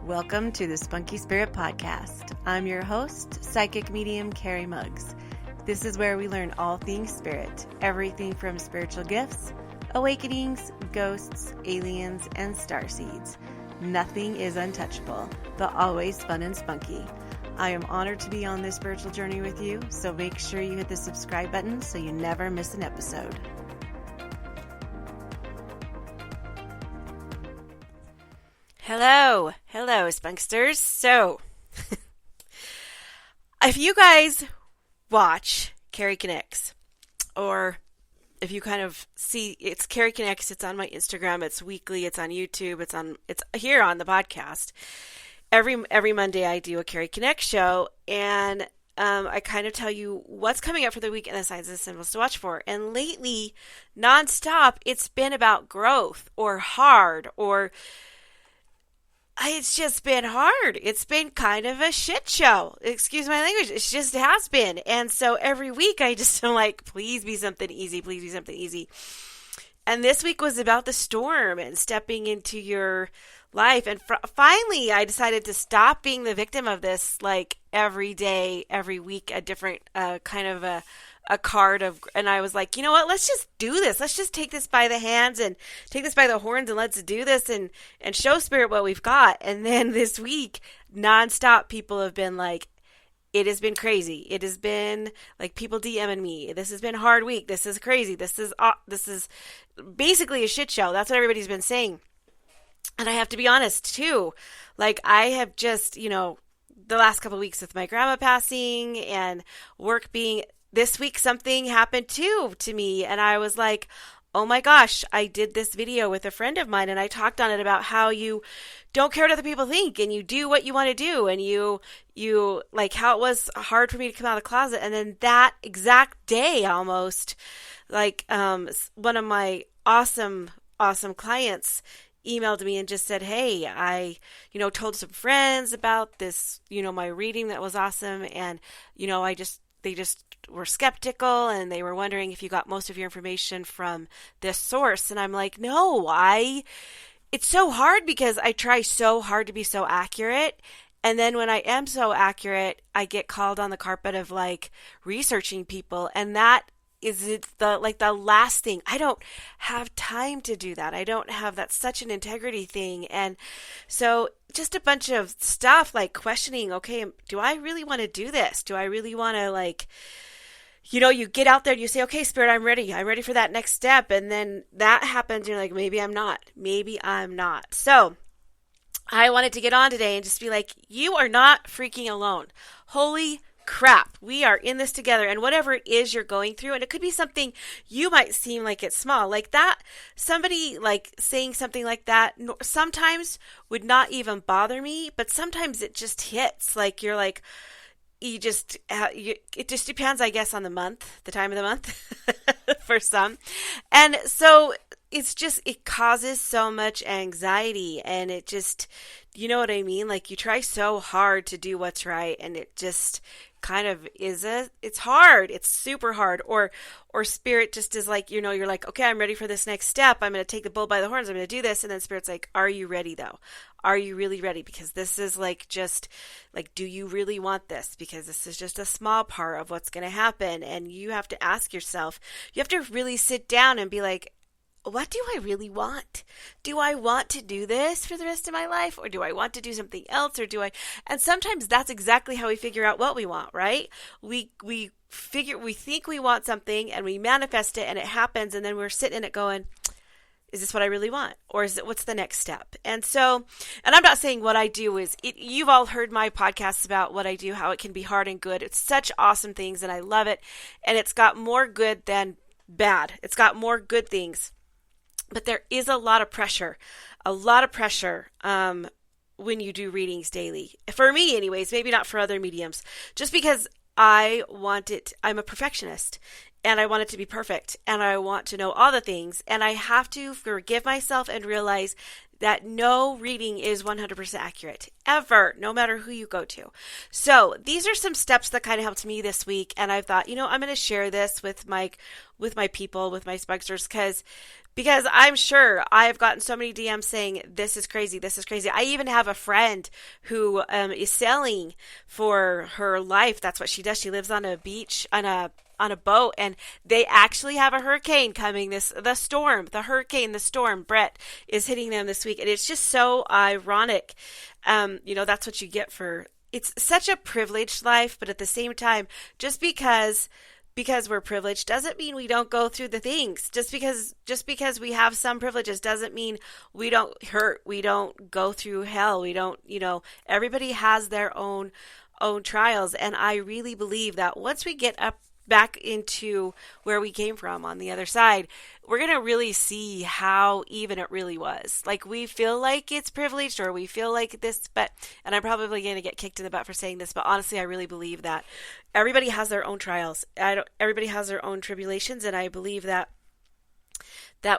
Welcome to the Spunky Spirit Podcast. I'm your host, psychic medium Carrie Muggs. This is where we learn all things spirit, everything from spiritual gifts, awakenings, ghosts, aliens, and starseeds. Nothing is untouchable, but always fun and spunky. I am honored to be on this spiritual journey with you, so make sure you hit the subscribe button so you never miss an episode. Hello, Spunksters. So, if you guys watch Carrie Connects, or if you kind of see, it's Carrie Connects, it's on my Instagram, it's weekly, it's on YouTube, it's here on the podcast. Every Monday I do a Carrie Connects show, and I kind of tell you what's coming up for the week and the signs and symbols to watch for. And lately, nonstop, it's been about growth or hard or it's just been hard. It's been kind of a shit show. Excuse my language. It just has been. And so every week I just am like, please be something easy. Please be something easy. And this week was about the storm and stepping into your life. And finally I decided to stop being the victim of this, like every day, every week, a different kind of a card of, and I was like, you know what, let's just do this. Let's just take this by the hands and take this by the horns and let's do this and show spirit what we've got. And then this week, nonstop, people have been like, it has been crazy. It has been like people DMing me. This has been a hard week. This is crazy. This is basically a shit show. That's what everybody's been saying. And I have to be honest too. Like I have just, the last couple of weeks with my grandma passing and work being, this week something happened too to me, and I was like, oh my gosh, I did this video with a friend of mine, and I talked on it about how you don't care what other people think, and you do what you want to do, and you like how it was hard for me to come out of the closet. And then that exact day almost, like one of my awesome clients emailed me and just said, hey, I, told some friends about this, my reading that was awesome, and, they just were skeptical and they were wondering if you got most of your information from this source. And I'm like, no, it's so hard because I try so hard to be so accurate. And then when I am so accurate, I get called on the carpet of like researching people. And that is the last thing. I don't have time to do that. I don't have, that's such an integrity thing. And so just a bunch of stuff like questioning, okay, do I really want to do this? Do I really want to you get out there and you say, okay, Spirit, I'm ready for that next step. And then that happens. You're like, maybe I'm not. So I wanted to get on today and just be like, you are not freaking alone. Holy crap, we are in this together. And whatever it is you're going through, and it could be something you might seem like it's small, like that, somebody like saying something like that sometimes would not even bother me, but sometimes it just hits. Like you're like, it just depends, I guess, on the time of the month for some. And so it causes so much anxiety, and it just, you know what I mean? Like you try so hard to do what's right, and it just kind of it's hard. It's super hard. Or spirit just is like, you're like, okay, I'm ready for this next step. I'm going to take the bull by the horns. I'm going to do this. And then spirit's like, are you ready though? Are you really ready? Because this is like, just like, do you really want this? Because this is just a small part of what's going to happen. And you have to ask yourself, you have to really sit down and be like, what do I really want? Do I want to do this for the rest of my life? Or do I want to do something else? And sometimes that's exactly how we figure out what we want, right? We think we want something and we manifest it and it happens, and then we're sitting in it going, is this what I really want? Or what's the next step? And so, and I'm not saying what I do you've all heard my podcasts about what I do, how it can be hard and good. It's such awesome things and I love it. And it's got more good than bad. It's got more good things. But there is a lot of pressure when you do readings daily. For me anyways, maybe not for other mediums. Just because I'm a perfectionist and I want it to be perfect and I want to know all the things, and I have to forgive myself and realize that no reading is 100% accurate, ever, no matter who you go to. So these are some steps that kind of helped me this week, and I thought, I'm going to share this with my people, with my Spunksters, because Because I'm sure I have gotten so many DMs saying, this is crazy, this is crazy. I even have a friend who is selling for her life. That's what she does. She lives on a beach, on a boat, and they actually have a hurricane coming. The storm, Brett, is hitting them this week. And it's just so ironic. That's what you get for, it's such a privileged life, but at the same time, just because we're privileged doesn't mean we don't go through the things. Just because we have some privileges doesn't mean we don't hurt, we don't go through hell, we don't, everybody has their own trials. And I really believe that once we get up back into where we came from on the other side, we're going to really see how even it really was. Like, we feel like it's privileged, or we feel like this, and I'm probably going to get kicked in the butt for saying this, but honestly, I really believe that everybody has their own trials. Everybody has their own tribulations, and I believe that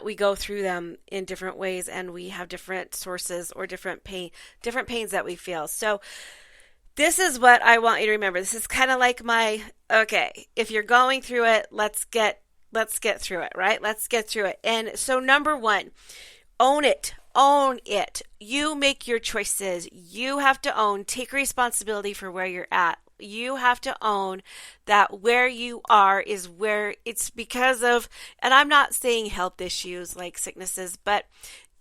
we go through them in different ways, and we have different sources or different pains that we feel. So this is what I want you to remember. This is kind of like okay, if you're going through it, let's get through it, right? Let's get through it. And so number one, own it. Own it. You make your choices. You have to take responsibility for where you're at. You have to own that where you are is where it's because of, and I'm not saying health issues like sicknesses, but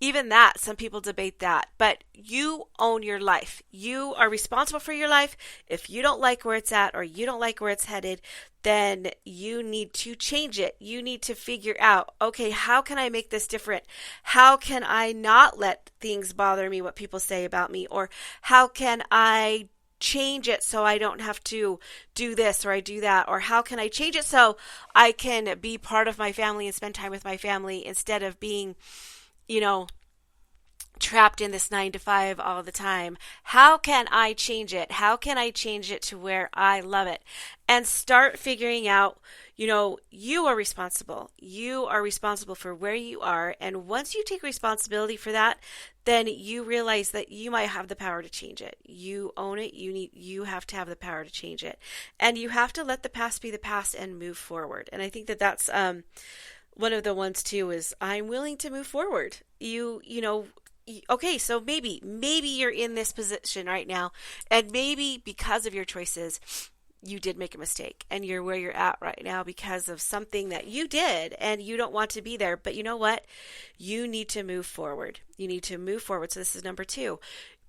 even that, some people debate that, but you own your life. You are responsible for your life. If you don't like where it's at, or you don't like where it's headed, then you need to change it. You need to figure out, okay, how can I make this different? How can I not let things bother me, what people say about me? Or how can I change it so I don't have to do this or I do that? Or how can I change it so I can be part of my family and spend time with my family instead of being trapped in this 9 to 5 all the time? How can I change it? How can I change it to where I love it? And start figuring out, you are responsible. You are responsible for where you are. And once you take responsibility for that, then you realize that you might have the power to change it. You own it. You have to have the power to change it. And you have to let the past be the past and move forward. And I think that that's, one of the ones too is I'm willing to move forward. Okay, so maybe you're in this position right now, and maybe because of your choices, you did make a mistake and you're where you're at right now because of something that you did and you don't want to be there. But you know what? You need to move forward. You need to move forward. So this is number 2.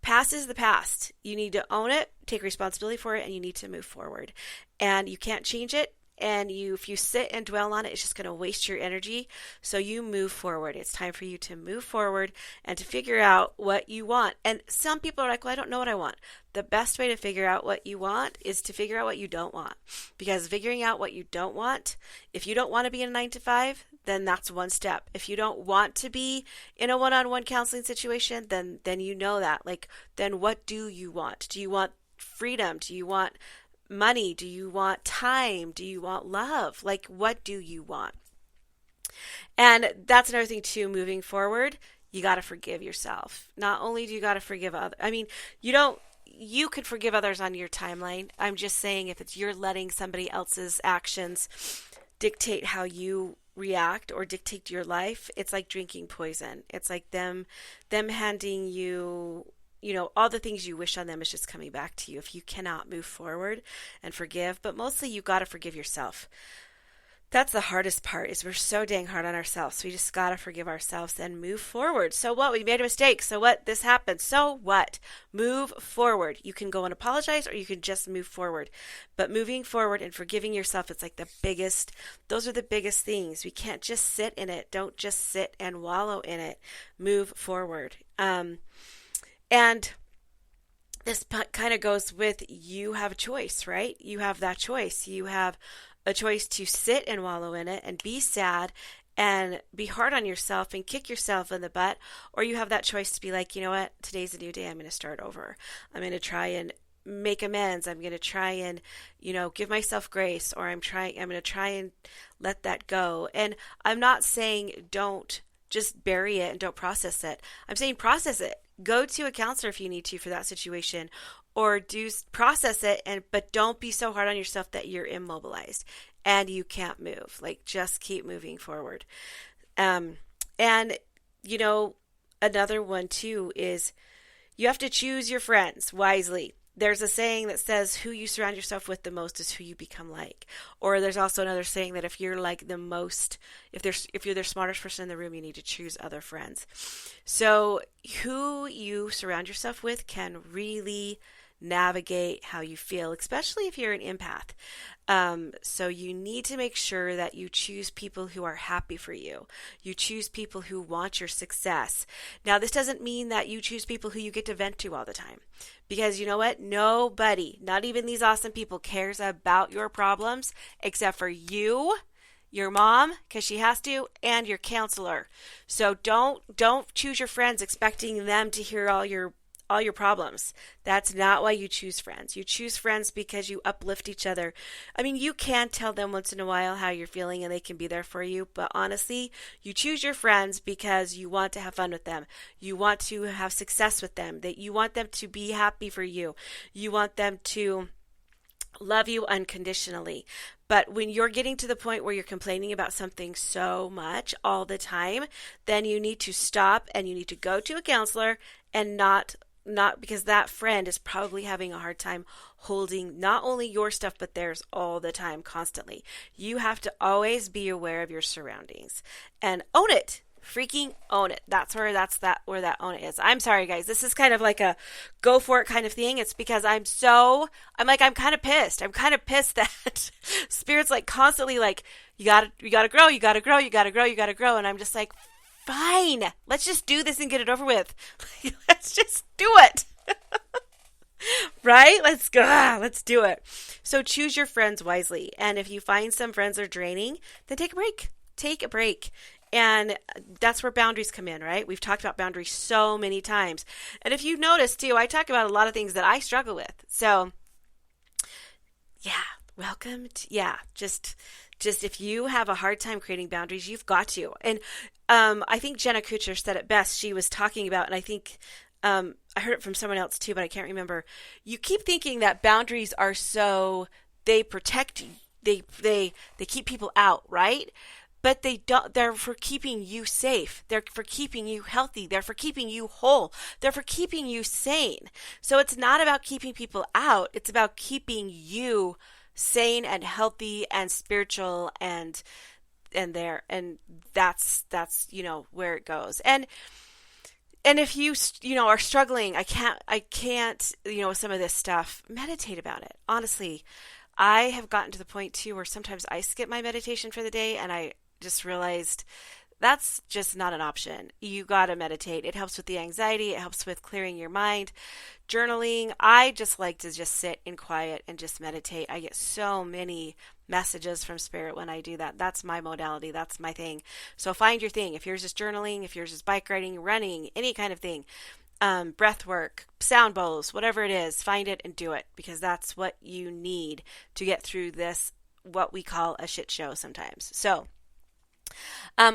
Past is the past. You need to own it, take responsibility for it, and you need to move forward. And you can't change it. And if you sit and dwell on it, it's just going to waste your energy. So you move forward. It's time for you to move forward and to figure out what you want. And some people are like, well, I don't know what I want. The best way to figure out what you want is to figure out what you don't want. Because figuring out what you don't want, if you don't want to be in a 9 to 5, then that's one step. If you don't want to be in a one-on-one counseling situation, then you know that. Like, then what do you want? Do you want freedom? Do you want money? Do you want time? Do you want love? Like, what do you want? And that's another thing too, moving forward, you got to forgive yourself. Not only do you got to forgive others, you could forgive others on your timeline. I'm just saying, if you're letting somebody else's actions dictate how you react or dictate your life, it's like drinking poison. It's like them handing you all the things you wish on them is just coming back to you if you cannot move forward and forgive. But mostly you got to forgive yourself. That's the hardest part, is we're so dang hard on ourselves. We just got to forgive ourselves and move forward. So what? We made a mistake. So what? This happened. So what? Move forward. You can go and apologize, or you can just move forward. But moving forward and forgiving yourself, it's like those are the biggest things. We can't just sit in it. Don't just sit and wallow in it. Move forward. And this kind of goes with, you have a choice, right? You have that choice. You have a choice to sit and wallow in it and be sad and be hard on yourself and kick yourself in the butt. Or you have that choice to be like, you know what? Today's a new day. I'm going to start over. I'm going to try and make amends. I'm going to try and, give myself grace, or I'm going to try and let that go. And I'm not saying don't just bury it and don't process it. I'm saying process it. Go to a counselor if you need to for that situation, or process it, but don't be so hard on yourself that you're immobilized and you can't move. Like, just keep moving forward. And, you know, another one too is you have to choose your friends wisely. There's a saying that says who you surround yourself with the most is who you become like. Or there's also another saying that if you're like the most, if you're the smartest person in the room, you need to choose other friends. So who you surround yourself with can really navigate how you feel, especially if you're an empath. So you need to make sure that you choose people who are happy for you. You choose people who want your success. Now, this doesn't mean that you choose people who you get to vent to all the time. Because you know what? Nobody, not even these awesome people, cares about your problems except for you, your mom, because she has to, and your counselor. So don't choose your friends expecting them to hear all your problems. That's not why you choose friends. You choose friends because you uplift each other. I mean, you can tell them once in a while how you're feeling and they can be there for you, but honestly, you choose your friends because you want to have fun with them. You want to have success with them. That you want them to be happy for you. You want them to love you unconditionally. But when you're getting to the point where you're complaining about something so much all the time, then you need to stop and you need to go to a counselor and not because that friend is probably having a hard time holding not only your stuff but theirs all the time, constantly. You have to always be aware of your surroundings and own it. Freaking own it. That's where that own it is. I'm sorry, guys. This is kind of like a go for it kind of thing. It's because I'm kind of pissed. I'm kind of pissed that Spirit's like constantly like, you gotta grow, you gotta grow, you gotta grow, you gotta grow. And I'm just like, fine, let's just do this and get it over with. Let's just do it. Right? Let's go. Let's do it. So choose your friends wisely. And if you find some friends are draining, then take a break. Take a break. And that's where boundaries come in, right? We've talked about boundaries so many times. And if you notice too, I talk about a lot of things that I struggle with. So yeah, welcome to, just if you have a hard time creating boundaries, you've got to. And I think Jenna Kutcher said it best. She was talking about, and I think I heard it from someone else too, but I can't remember. You keep thinking that boundaries are so they protect you, they keep people out, right? But they don't. They're for keeping you safe. They're for keeping you healthy. They're for keeping you whole. They're for keeping you sane. So it's not about keeping people out. It's about keeping you sane and healthy and spiritual and that's where it goes. And if you are struggling, I can't with some of this stuff, meditate about it. Honestly, I have gotten to the point too where sometimes I skip my meditation for the day and I just realized that's just not an option. You got to meditate. It helps with the anxiety. It helps with clearing your mind. Journaling. I just like to just sit in quiet and just meditate. I get so many messages from Spirit when I do that. That's my modality. That's my thing. So find your thing. If yours is journaling, if yours is bike riding, running, any kind of thing, breath work, sound bowls, whatever it is, find it and do it because that's what you need to get through this, what we call a shit show sometimes. So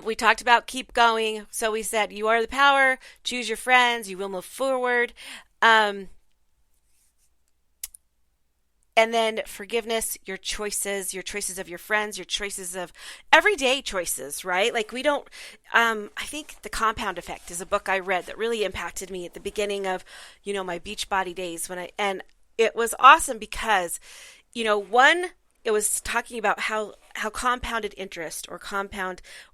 we talked about keep going. So we said you are the power, choose your friends, you will move forward. And then forgiveness, your choices of your friends, your choices of everyday choices, right? Like we don't, I think The Compound Effect is a book I read that really impacted me at the beginning of, my Beachbody days and it was awesome because, it was talking about how compounded interest or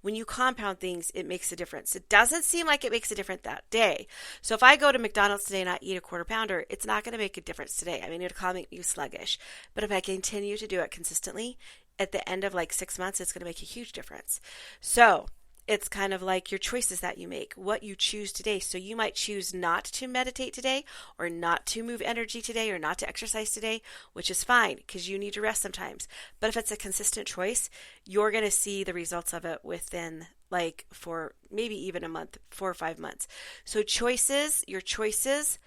when you compound things, it makes a difference. It doesn't seem like it makes a difference that day. So if I go to McDonald's today and I eat a quarter pounder, it's not going to make a difference today. I mean, it'll make me sluggish. But if I continue to do it consistently, at the end of like 6 months, it's going to make a huge difference. So it's kind of like your choices that you make, what you choose today. So you might choose not to meditate today or not to move energy today or not to exercise today, which is fine because you need to rest sometimes. But if it's a consistent choice, you're going to see the results of it within for maybe even a month, 4 or 5 months. So your choices,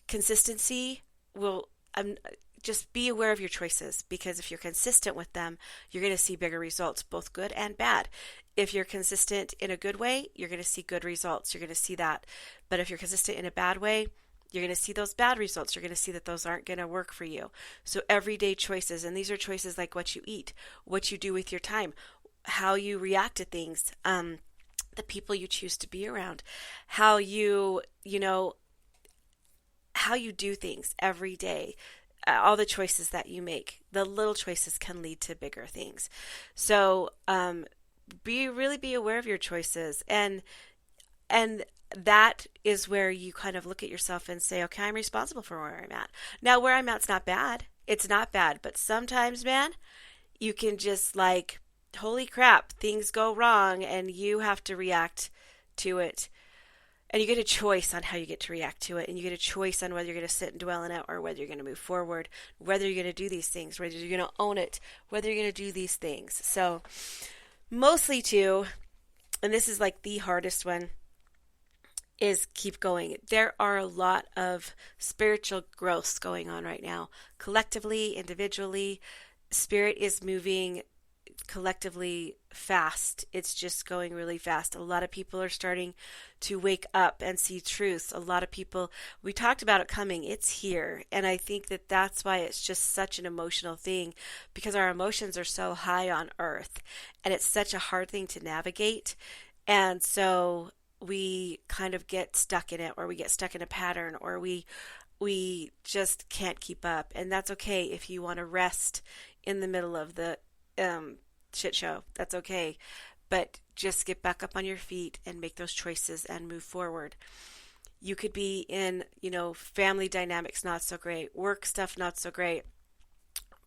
consistency will just be aware of your choices because if you're consistent with them, you're going to see bigger results, both good and bad. If you're consistent in a good way, you're going to see good results. You're going to see that. But if you're consistent in a bad way, you're going to see those bad results. You're going to see that those aren't going to work for you. So everyday choices, and these are choices like what you eat, what you do with your time, how you react to things, the people you choose to be around, how you know, how you do things every day, all the choices that you make. The little choices can lead to bigger things. So, be aware of your choices, and that is where you kind of look at yourself and say, okay, I'm responsible for where I'm at. Now, where I'm at's not bad. It's not bad, but sometimes, man, you can just like, holy crap, things go wrong, and you have to react to it. And you get a choice on how you get to react to it, and you get a choice on whether you're going to sit and dwell in it or whether you're going to move forward, whether you're going to do these things, whether you're going to own it, whether you're going to do these things. So, mostly too, and this is like the hardest one, is keep going. There are a lot of spiritual growths going on right now, collectively, individually. Spirit is moving collectively fast. It's just going really fast. A lot of people are starting to wake up and see truth. A lot of people, we talked about it coming, it's here. And I think that that's why it's just such an emotional thing, because our emotions are so high on earth and it's such a hard thing to navigate. And so we kind of get stuck in it, or we get stuck in a pattern, or we just can't keep up. And that's okay if you want to rest in the middle of the shit show. That's okay. But just get back up on your feet and make those choices and move forward. You could be in, family dynamics not so great, work stuff not so great,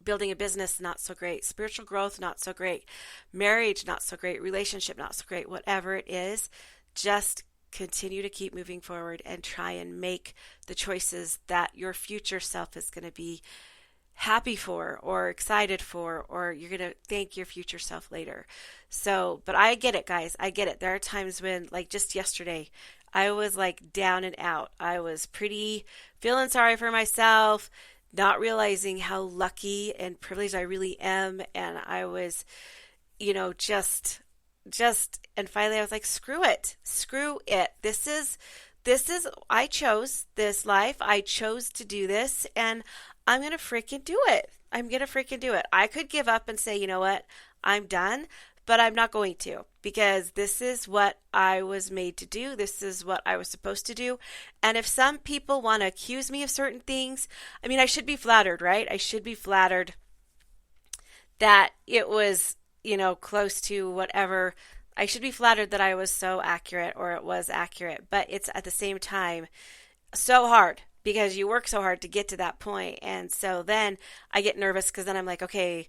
building a business not so great, spiritual growth not so great, marriage not so great, relationship not so great, whatever it is, just continue to keep moving forward and try and make the choices that your future self is going to be happy for or excited for, or you're going to thank your future self later. So, but I get it, guys. I get it. There are times when, like just yesterday, I was like down and out. I was pretty feeling sorry for myself, not realizing how lucky and privileged I really am. And I was, and finally I was like, screw it. I chose this life. I chose to do this, and I'm going to freaking do it. I could give up and say, you know what, I'm done, but I'm not going to, because this is what I was made to do. This is what I was supposed to do. And if some people want to accuse me of certain things, I should be flattered, right? I should be flattered that it was, close to whatever. I should be flattered that I was so accurate, or it was accurate, but it's at the same time so hard, because you work so hard to get to that point. And so then I get nervous, because then I'm like, okay,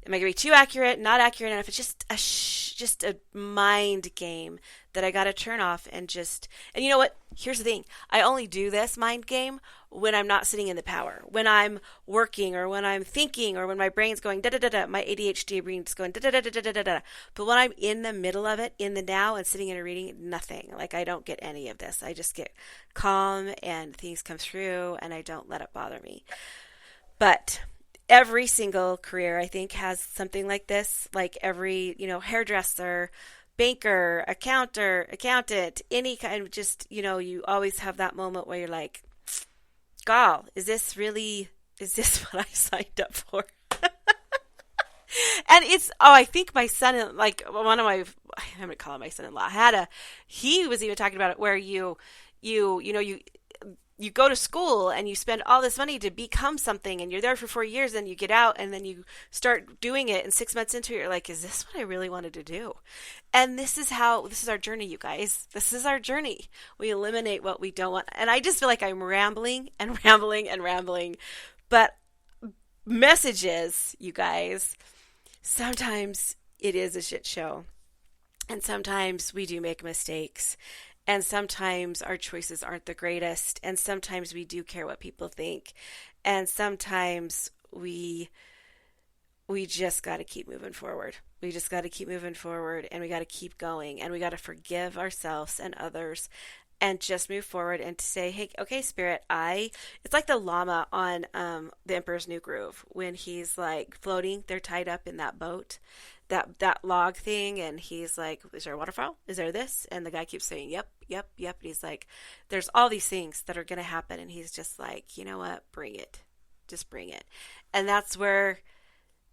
am I going to be too accurate, not accurate enough? It's just a mind game that I got to turn off and you know what? Here's the thing. I only do this mind game when I'm not sitting in the power, when I'm working, or when I'm thinking, or when my brain's going da da da da, my ADHD brain's going da da da da da da da. But when I'm in the middle of it, in the now, and sitting in a reading, nothing. Like, I don't get any of this. I just get calm, and things come through, and I don't let it bother me. But every single career, I think, has something like this. Like every, hairdresser, banker, accountant, any kind of just, you always have that moment where you're like, gall, is this what I signed up for? And I think my son, like one of my, I'm going to call him my son-in-law, he was even talking about it, where you go to school and you spend all this money to become something, and you're there for 4 years, and you get out, and then you start doing it, and 6 months into it, you're like, is this what I really wanted to do? And this is our journey, you guys. This is our journey. We eliminate what we don't want. And I just feel like I'm rambling and rambling and rambling. But messages, you guys, sometimes it is a shit show. And sometimes we do make mistakes. And sometimes our choices aren't the greatest. And sometimes we do care what people think. And sometimes we just got to keep moving forward. We just got to keep moving forward, and we got to keep going, and we got to forgive ourselves and others, and just move forward and to say, hey, okay, Spirit, it's like the llama on The Emperor's New Groove, when he's like floating, they're tied up in that boat, that log thing, and he's like, is there a waterfall? Is there this? And the guy keeps saying, yep, yep, yep. And he's like, there's all these things that are going to happen. And he's just like, you know what? Bring it. Just bring it. And that's where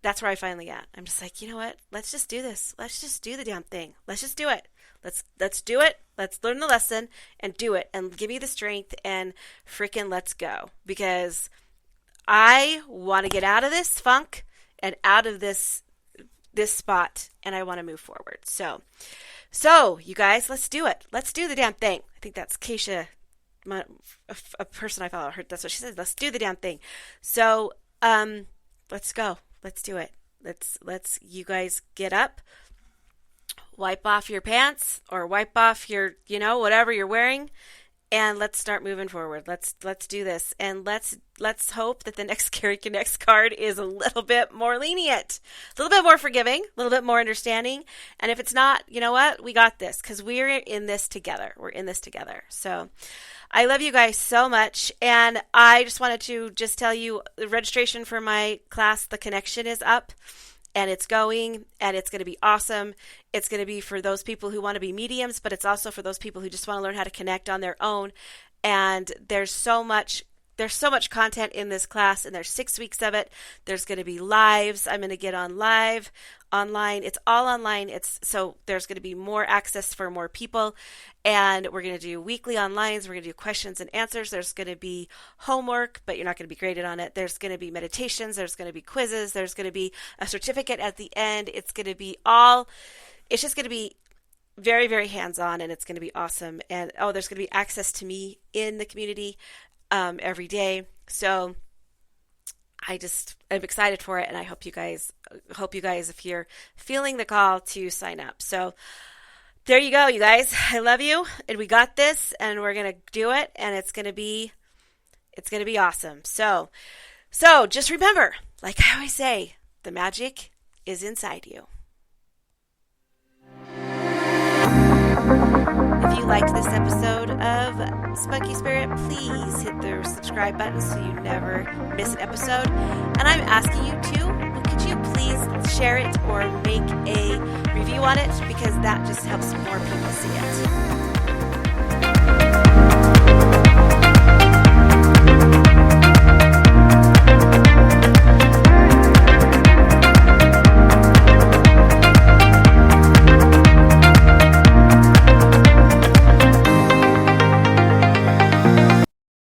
I finally got. I'm just like, you know what? Let's just do this. Let's just do the damn thing. Let's just do it. Let's do it. Let's learn the lesson and do it and give me the strength and freaking let's go. Because I want to get out of this funk and out of this spot, and I want to move forward. So you guys, let's do it. Let's do the damn thing. I think that's Keisha, a person I follow. That's what she said. Let's do the damn thing. So let's go. Let's do it. Let's you guys get up, wipe off your pants or wipe off your, whatever you're wearing, and let's start moving forward. Let's do this, and let's hope that the next Carrie Connects card is a little bit more lenient, a little bit more forgiving, a little bit more understanding. And if it's not, you know what? We got this, because we're in this together. We're in this together. So I love you guys so much, and I just wanted to just tell you the registration for my class, The Connection, is up. And it's going, and it's going to be awesome. It's going to be for those people who want to be mediums, but it's also for those people who just want to learn how to connect on their own. And there's so much content in this class, and there's 6 weeks of it. There's going to be lives. I'm going to get on live, online. It's all online. So there's going to be more access for more people, and we're going to do weekly onlines. We're going to do questions and answers. There's going to be homework, but you're not going to be graded on it. There's going to be meditations. There's going to be quizzes. There's going to be a certificate at the end. It's just going to be very, very hands-on, and it's going to be awesome. And there's going to be access to me in the community every day. So I'm excited for it, and I hope you guys, if you're feeling the call, to sign up. So there you go, you guys. I love you, and we got this, and we're gonna do it, and it's gonna be awesome. So just remember, like I always say, the magic is inside you. If you liked this episode of Spunky Spirit, please hit the subscribe button so you never miss an episode. And I'm asking you to, could you please share it or make a review on it, because that just helps more people see it.